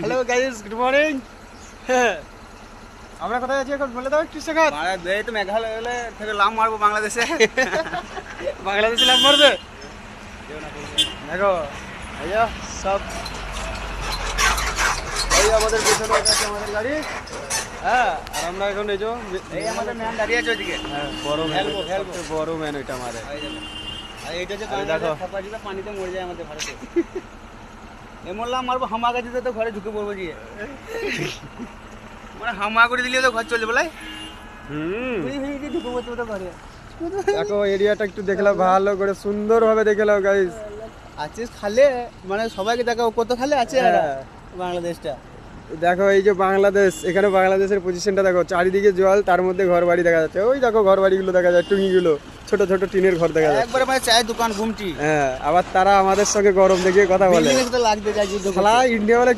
Hello guys, good morning. আমরা কোথায় আছি এখন বলে দাও একটু শেখাত। এই তো মেঘালয় থেকে লাভ মারবো বাংলাদেশে। বাংলাদেশে লাভ মারবে দেখো, এই যে সব এই আমাদের পেছনে আছে আমাদের গাড়ি। হ্যাঁ, আর আমরা এখন এই যে এই আমাদের ম্যান দাঁড়িয়ে আছে ওইদিকে। হ্যাঁ, বড় ম্যান, হেলবো। বড় ম্যান ওইটা আমাদের। আর এইটা যে আরে দেখো। দেখো পানিতে মরে যায় আমাদের ভারতে। এ মোল্লা মারবো হামা গাছে তো ঘরে ঢুকে পড়বো গিয়ে। মানে হামা করে দিলে তো ঘর চলে বলে ঢুকে পড়তে ঘরে। দেখো এরিয়াটা একটু দেখলাম ভালো করে সুন্দরভাবে দেখলাম গাইস। আছিস খালে মানে সবাইকে দেখাও কত খালে আছে এরা, হ্যাঁ। বাংলাদেশটা। দেখো এই যে বাংলাদেশ, এখানে বাংলাদেশের পজিশনটা দেখো, চারিদিকে জল, তার মধ্যে ঘর বাড়ি দেখা যাচ্ছে। ওই দেখো ঘর বাড়িগুলো দেখা যায়, টুঙ্গিগুলো, ছোট ছোট টিনের ঘর দেখা যাচ্ছে। একবারে মানে চায়ের দোকান ঘুমটি। হ্যাঁ, আবার তারা আমাদের সঙ্গে গরম দেখিয়ে কথা বলে। বিল্ডিং এ তো লাগতে যায় যুদ্ধ করতে। শালা ইন্ডিয়া বলে